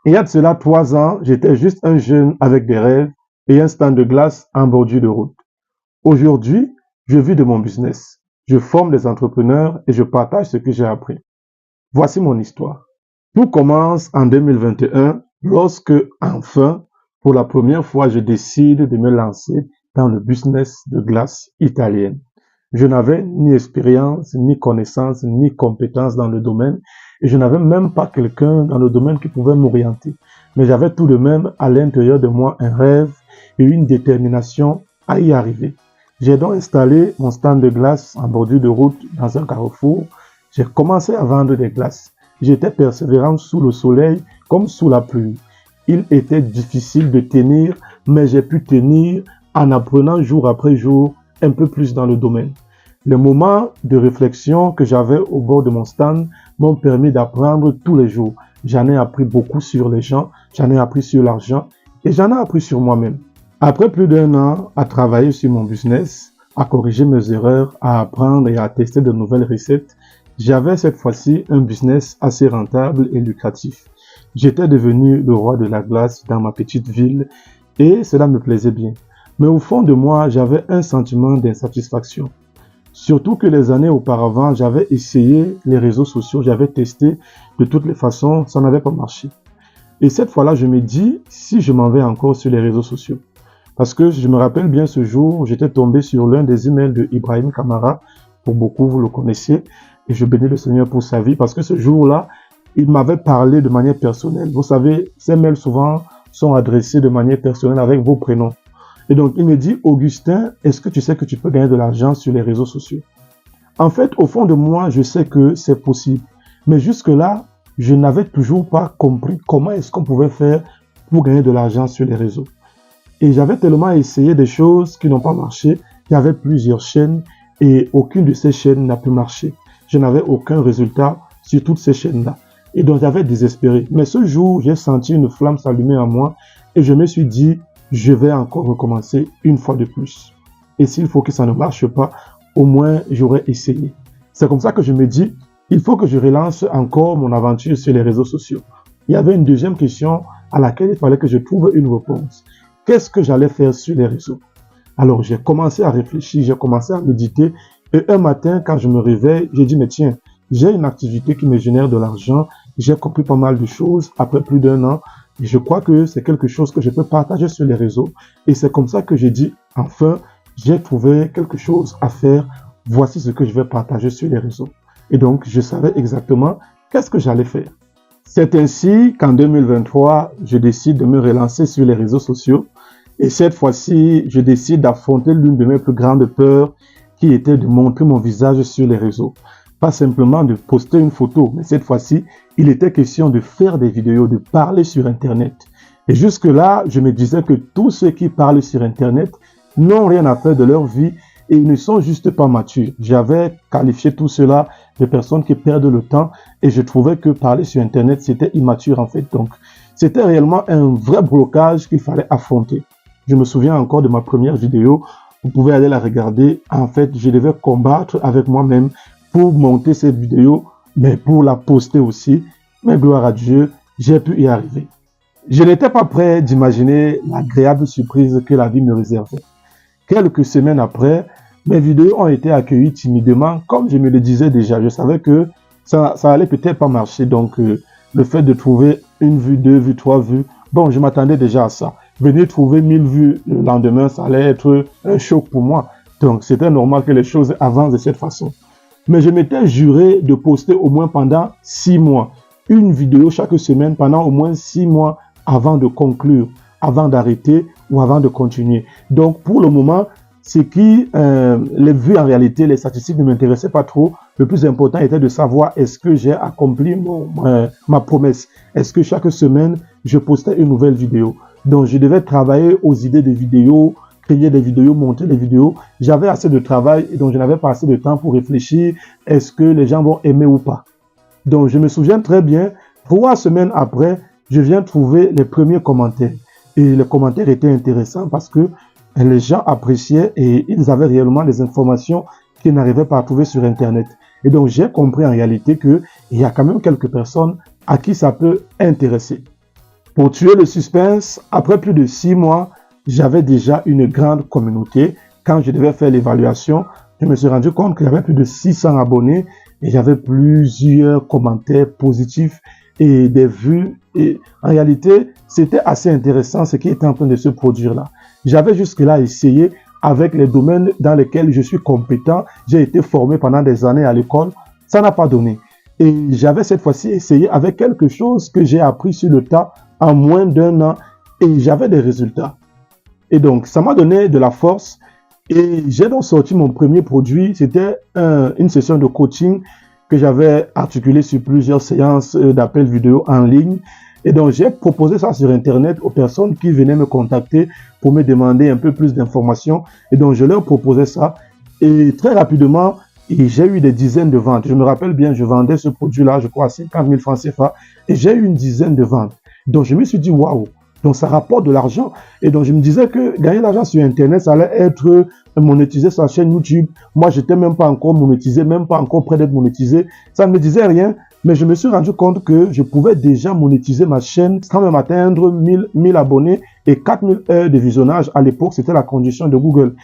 Il y a de cela 3 ans, j'étais juste un jeune avec des rêves et un stand de glace en bordure de route. Aujourd'hui, je vis de mon business. Je forme des entrepreneurs et je partage ce que j'ai appris. Voici mon histoire. Tout commence en 2021 lorsque, enfin, pour la première fois, je décide de me lancer dans le business de glace italienne. Je n'avais ni expérience, ni connaissance, ni compétence dans le domaine et je n'avais même pas quelqu'un dans le domaine qui pouvait m'orienter. Mais j'avais tout de même à l'intérieur de moi un rêve et une détermination à y arriver. J'ai donc installé mon stand de glace en bordure de route dans un carrefour. J'ai commencé à vendre des glaces. J'étais persévérant sous le soleil comme sous la pluie. Il était difficile de tenir, mais j'ai pu tenir en apprenant jour après jour un peu plus dans le domaine. Les moments de réflexion que j'avais au bord de mon stand m'ont permis d'apprendre tous les jours. J'en ai appris beaucoup sur les gens, j'en ai appris sur l'argent et j'en ai appris sur moi-même. Après plus d'1 an à travailler sur mon business, à corriger mes erreurs, à apprendre et à tester de nouvelles recettes, j'avais cette fois-ci un business assez rentable et lucratif. J'étais devenu le roi de la glace dans ma petite ville et cela me plaisait bien. Mais au fond de moi, j'avais un sentiment d'insatisfaction. Surtout que les années auparavant, j'avais essayé les réseaux sociaux, j'avais testé de toutes les façons, ça n'avait pas marché. Et cette fois-là, je me dis, si je m'en vais encore sur les réseaux sociaux, parce que je me rappelle bien ce jour, j'étais tombé sur l'un des emails de Ibrahim Kamara, pour beaucoup vous le connaissez, et je bénis le Seigneur pour sa vie, parce que ce jour-là, il m'avait parlé de manière personnelle. Vous savez, ces mails souvent sont adressés de manière personnelle avec vos prénoms. Et donc, il me dit, Augustin, est-ce que tu sais que tu peux gagner de l'argent sur les réseaux sociaux? En fait, au fond de moi, je sais que c'est possible. Mais jusque-là, je n'avais toujours pas compris comment est-ce qu'on pouvait faire pour gagner de l'argent sur les réseaux. Et j'avais tellement essayé des choses qui n'ont pas marché. Il y avait plusieurs chaînes et aucune de ces chaînes n'a pu marcher. Je n'avais aucun résultat sur toutes ces chaînes-là. Et donc, j'avais désespéré. Mais ce jour, j'ai senti une flamme s'allumer en moi et je me suis dit, je vais encore recommencer une fois de plus. Et s'il faut que ça ne marche pas, au moins j'aurais essayé. C'est comme ça que je me dis, il faut que je relance encore mon aventure sur les réseaux sociaux. Il y avait une deuxième question à laquelle il fallait que je trouve une réponse. Qu'est-ce que j'allais faire sur les réseaux? Alors j'ai commencé à réfléchir, j'ai commencé à méditer. Et un matin, quand je me réveille, j'ai dit, mais tiens, j'ai une activité qui me génère de l'argent. J'ai compris pas mal de choses après plus d'1 an. Et je crois que c'est quelque chose que je peux partager sur les réseaux. Et c'est comme ça que j'ai dit, enfin, j'ai trouvé quelque chose à faire. Voici ce que je vais partager sur les réseaux. Et donc, je savais exactement qu'est-ce que j'allais faire. C'est ainsi qu'en 2023, je décide de me relancer sur les réseaux sociaux. Et cette fois-ci, je décide d'affronter l'une de mes plus grandes peurs qui était de montrer mon visage sur les réseaux. Pas simplement de poster une photo, mais cette fois-ci, il était question de faire des vidéos, de parler sur Internet. Et jusque-là, je me disais que tous ceux qui parlent sur Internet n'ont rien à faire de leur vie et ils ne sont juste pas matures. J'avais qualifié tout cela de personnes qui perdent le temps et je trouvais que parler sur Internet, c'était immature en fait. Donc, c'était réellement un vrai blocage qu'il fallait affronter. Je me souviens encore de ma première vidéo. Vous pouvez aller la regarder. En fait, je devais combattre avec moi-même pour monter cette vidéo, mais pour la poster aussi. Mais gloire à Dieu, j'ai pu y arriver. Je n'étais pas prêt d'imaginer l'agréable surprise que la vie me réservait. Quelques semaines après, mes vidéos ont été accueillies timidement, comme je me le disais déjà. Je savais que ça allait peut-être pas marcher. Donc, le fait de trouver une vue, 2 vues, 3 vues, bon, je m'attendais déjà à ça. Venir trouver 1000 vues le lendemain, ça allait être un choc pour moi. Donc, c'était normal que les choses avancent de cette façon. Mais je m'étais juré de poster au moins pendant 6 mois. Une vidéo chaque semaine pendant au moins 6 mois avant de conclure, avant d'arrêter ou avant de continuer. Donc, pour le moment, les vues en réalité, les statistiques ne m'intéressaient pas trop. Le plus important était de savoir est-ce que j'ai accompli ma promesse. Est-ce que chaque semaine, je postais une nouvelle vidéo. Donc, je devais travailler aux idées de vidéos, créer des vidéos, monter les vidéos. J'avais assez de travail et donc je n'avais pas assez de temps pour réfléchir. Est-ce que les gens vont aimer ou pas? Donc, je me souviens très bien, 3 semaines après, je viens trouver les premiers commentaires. Et les commentaires étaient intéressants parce que les gens appréciaient et ils avaient réellement des informations qu'ils n'arrivaient pas à trouver sur Internet. Et donc, j'ai compris en réalité qu'il y a quand même quelques personnes à qui ça peut intéresser. Pour tuer le suspense, après plus de 6 mois, j'avais déjà une grande communauté. Quand je devais faire l'évaluation, je me suis rendu compte qu'il y avait plus de 600 abonnés et j'avais plusieurs commentaires positifs et des vues. Et en réalité, c'était assez intéressant ce qui était en train de se produire là. J'avais jusque-là essayé avec les domaines dans lesquels je suis compétent. J'ai été formé pendant des années à l'école. Ça n'a pas donné. Et j'avais cette fois-ci essayé avec quelque chose que j'ai appris sur le tas en moins d'1 an et j'avais des résultats. Et donc, ça m'a donné de la force et j'ai donc sorti mon premier produit. C'était une session de coaching que j'avais articulée sur plusieurs séances d'appels vidéo en ligne. Et donc, j'ai proposé ça sur Internet aux personnes qui venaient me contacter pour me demander un peu plus d'informations. Et donc, je leur proposais ça. Et très rapidement, j'ai eu des dizaines de ventes. Je me rappelle bien, je vendais ce produit-là, je crois, à 50 000 francs CFA. Et j'ai eu une dizaine de ventes. Donc, je me suis dit, waouh, donc ça rapporte de l'argent. Et donc, je me disais que gagner de l'argent sur Internet, ça allait être monétiser sa chaîne YouTube. Moi, j'étais même pas encore monétisé, même pas encore près d'être monétisé. Ça ne me disait rien. Mais je me suis rendu compte que je pouvais déjà monétiser ma chaîne sans même atteindre 1000 abonnés et 4000 heures de visionnage. À l'époque, c'était la condition de Google.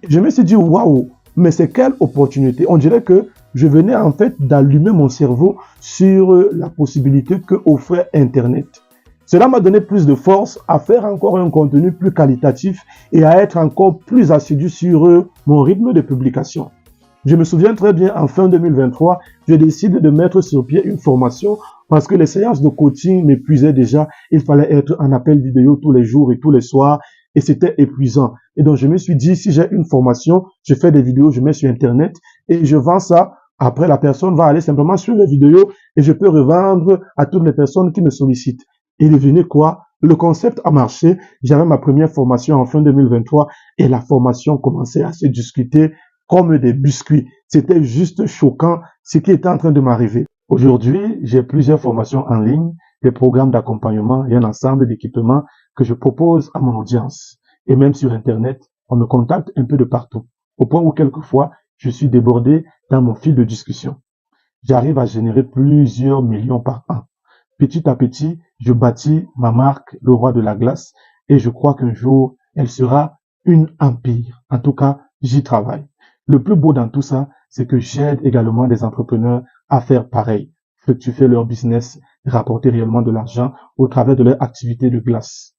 Je me suis dit, waouh, mais c'est quelle opportunité. On dirait que je venais en fait d'allumer mon cerveau sur la possibilité que offrait Internet. Cela m'a donné plus de force à faire encore un contenu plus qualitatif et à être encore plus assidu sur mon rythme de publication. Je me souviens très bien, en fin 2023, je décide de mettre sur pied une formation parce que les séances de coaching m'épuisaient déjà. Il fallait être en appel vidéo tous les jours et tous les soirs et c'était épuisant. Et donc, je me suis dit, si j'ai une formation, je fais des vidéos, je mets sur Internet et je vends ça. Après, la personne va aller simplement sur les vidéos et je peux revendre à toutes les personnes qui me sollicitent. Et devinez quoi? Le concept a marché. J'avais ma première formation en fin 2023 et la formation commençait à se discuter comme des biscuits. C'était juste choquant ce qui était en train de m'arriver. Aujourd'hui, j'ai plusieurs formations en ligne, des programmes d'accompagnement et un ensemble d'équipements que je propose à mon audience. Et même sur Internet, on me contacte un peu de partout, au point où quelquefois, je suis débordé dans mon fil de discussion. J'arrive à générer plusieurs millions par an. Petit à petit, je bâtis ma marque, le roi de la glace, et je crois qu'un jour, elle sera une empire. En tout cas, j'y travaille. Le plus beau dans tout ça, c'est que j'aide également des entrepreneurs à faire pareil, fructifier leur business, rapporter réellement de l'argent au travers de leur activité de glace.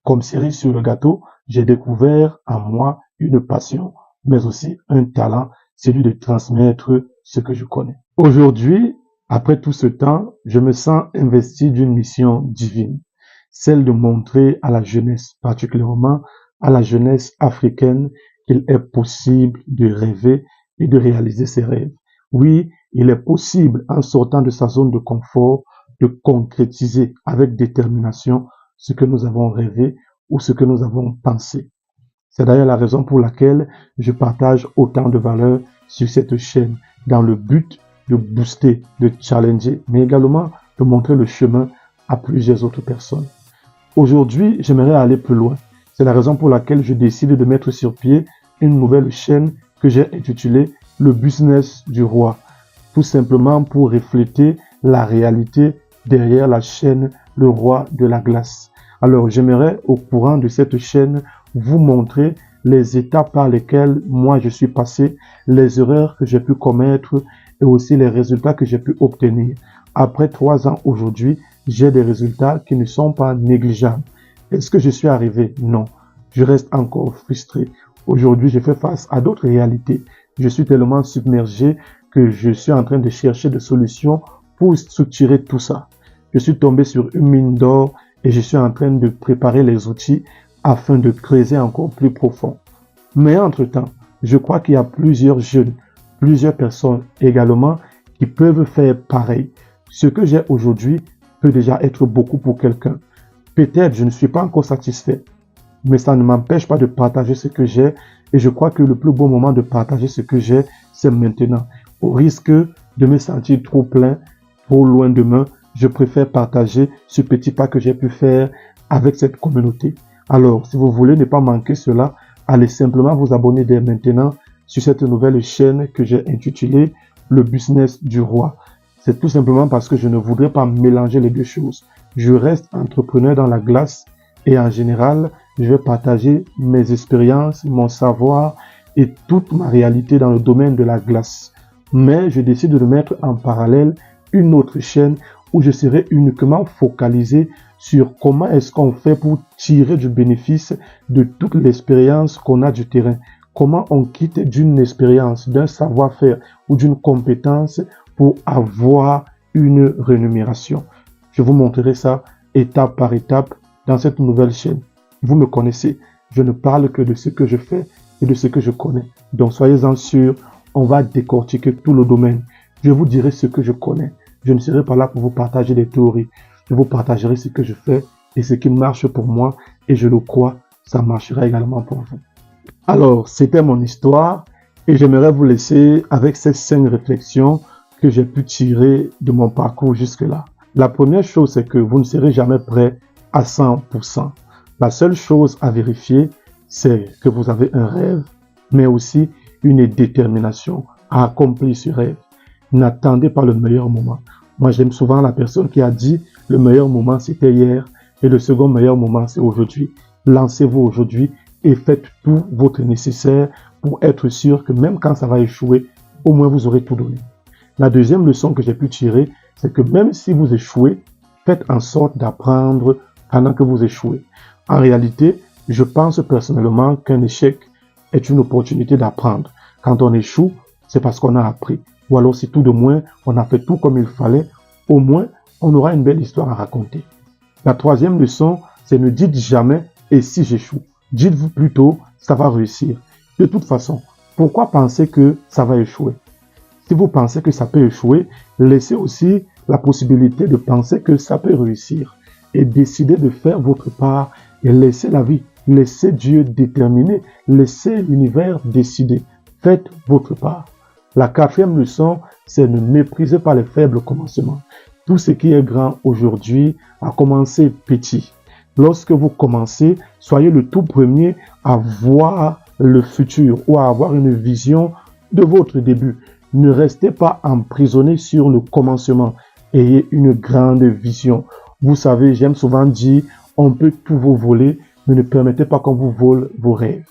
Comme cerise sur le gâteau, j'ai découvert en moi une passion, mais aussi un talent, celui de transmettre ce que je connais. Aujourd'hui, après tout ce temps, je me sens investi d'une mission divine, celle de montrer à la jeunesse, particulièrement à la jeunesse africaine, qu'il est possible de rêver et de réaliser ses rêves. Oui, il est possible, en sortant de sa zone de confort, de concrétiser avec détermination ce que nous avons rêvé ou ce que nous avons pensé. C'est d'ailleurs la raison pour laquelle je partage autant de valeur sur cette chaîne, dans le but de booster, de challenger, mais également de montrer le chemin à plusieurs autres personnes. Aujourd'hui, j'aimerais aller plus loin. C'est la raison pour laquelle je décide de mettre sur pied une nouvelle chaîne que j'ai intitulée Le Business du Roi. Tout simplement pour refléter la réalité derrière la chaîne Le Roi de la Glace. Alors, j'aimerais, au courant de cette chaîne, vous montrer les étapes par lesquelles moi je suis passé, les erreurs que j'ai pu commettre et aussi les résultats que j'ai pu obtenir. Après 3 ans aujourd'hui, j'ai des résultats qui ne sont pas négligeables. Est-ce que je suis arrivé? Non. Je reste encore frustré. Aujourd'hui, je fais face à d'autres réalités. Je suis tellement submergé que je suis en train de chercher des solutions pour structurer tout ça. Je suis tombé sur une mine d'or et je suis en train de préparer les outils afin de creuser encore plus profond. Mais entre-temps, je crois qu'il y a plusieurs jeunes, plusieurs personnes également qui peuvent faire pareil. Ce que j'ai aujourd'hui peut déjà être beaucoup pour quelqu'un. Peut-être je ne suis pas encore satisfait, mais ça ne m'empêche pas de partager ce que j'ai et je crois que le plus beau moment de partager ce que j'ai, c'est maintenant. Au risque de me sentir trop plein, trop loin demain, je préfère partager ce petit pas que j'ai pu faire avec cette communauté. Alors, si vous voulez ne pas manquer cela, allez simplement vous abonner dès maintenant sur cette nouvelle chaîne que j'ai intitulée Le Business du Roi. c'est tout simplement parce que je ne voudrais pas mélanger les deux choses. Je reste entrepreneur dans la glace et en général, je vais partager mes expériences, mon savoir et toute ma réalité dans le domaine de la glace. Mais je décide de mettre en parallèle une autre chaîne où je serai uniquement focalisé sur comment est-ce qu'on fait pour tirer du bénéfice de toute l'expérience qu'on a du terrain. Comment on quitte d'une expérience, d'un savoir-faire ou d'une compétence pour avoir une rémunération. Je vous montrerai ça étape par étape dans cette nouvelle chaîne. Vous me connaissez, je ne parle que de ce que je fais et de ce que je connais. Donc soyez-en sûrs, on va décortiquer tout le domaine. Je vous dirai ce que je connais. Je ne serai pas là pour vous partager des théories. Je vous partagerai ce que je fais et ce qui marche pour moi et je le crois, ça marchera également pour vous. Alors, c'était mon histoire et j'aimerais vous laisser avec ces 5 réflexions que j'ai pu tirer de mon parcours jusque-là. La première chose, c'est que vous ne serez jamais prêt à 100%. La seule chose à vérifier, c'est que vous avez un rêve, mais aussi une détermination à accomplir ce rêve. N'attendez pas le meilleur moment. Moi, j'aime souvent la personne qui a dit le meilleur moment, c'était hier et le second meilleur moment, c'est aujourd'hui. Lancez-vous aujourd'hui et faites tout votre nécessaire pour être sûr que même quand ça va échouer, au moins vous aurez tout donné. La deuxième leçon que j'ai pu tirer, c'est que même si vous échouez, faites en sorte d'apprendre pendant que vous échouez. En réalité, je pense personnellement qu'un échec est une opportunité d'apprendre. Quand on échoue, c'est parce qu'on a appris. Ou alors si tout de moins, on a fait tout comme il fallait, au moins, on aura une belle histoire à raconter. La troisième leçon, c'est ne dites jamais « et si j'échoue ». Dites-vous plutôt « ça va réussir ». De toute façon, pourquoi penser que ça va échouer? Si vous pensez que ça peut échouer, laissez aussi la possibilité de penser que ça peut réussir. Et décidez de faire votre part et laissez la vie, laissez Dieu déterminer, laissez l'univers décider. Faites votre part. La quatrième leçon, c'est ne méprisez pas les faibles commencements. Tout ce qui est grand aujourd'hui a commencé petit. Lorsque vous commencez, soyez le tout premier à voir le futur ou à avoir une vision de votre début. Ne restez pas emprisonné sur le commencement. Ayez une grande vision. Vous savez, j'aime souvent dire, on peut tout vous voler, mais ne permettez pas qu'on vous vole vos rêves.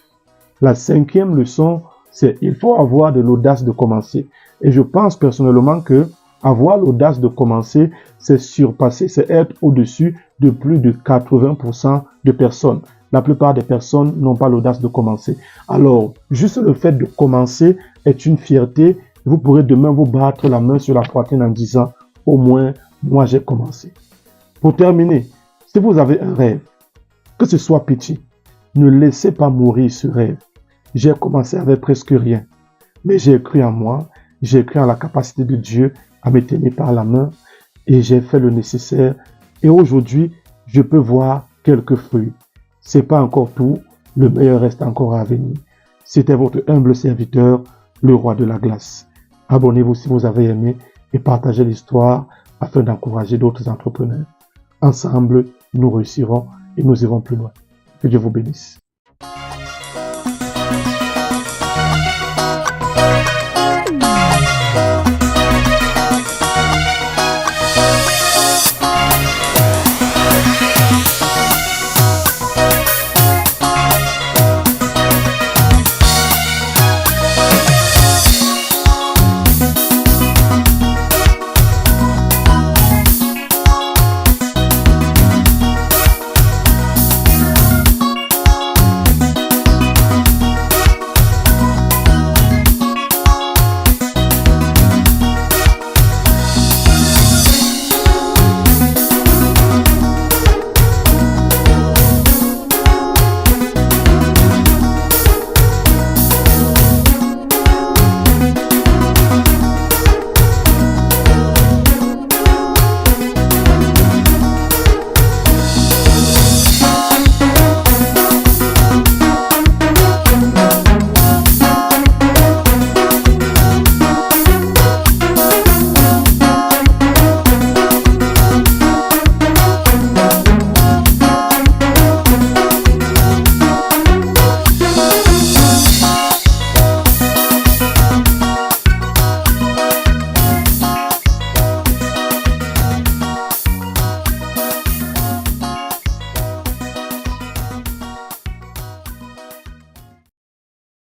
La cinquième leçon, c'est il faut avoir de l'audace de commencer. Et je pense personnellement que avoir l'audace de commencer, c'est surpasser, c'est être au-dessus de plus de 80% de personnes. La plupart des personnes n'ont pas l'audace de commencer. Alors, juste le fait de commencer est une fierté. Vous pourrez demain vous battre la main sur la poitrine en disant « Au moins, moi j'ai commencé ». Pour terminer, si vous avez un rêve, que ce soit petit, ne laissez pas mourir ce rêve. J'ai commencé avec presque rien, mais j'ai cru en moi, j'ai cru en la capacité de Dieu à me tenir par la main et j'ai fait le nécessaire. Et aujourd'hui, je peux voir quelques fruits. C'est pas encore tout, le meilleur reste encore à venir. C'était votre humble serviteur, le roi de la glace. Abonnez-vous si vous avez aimé et partagez l'histoire afin d'encourager d'autres entrepreneurs. Ensemble, nous réussirons et nous irons plus loin. Que Dieu vous bénisse.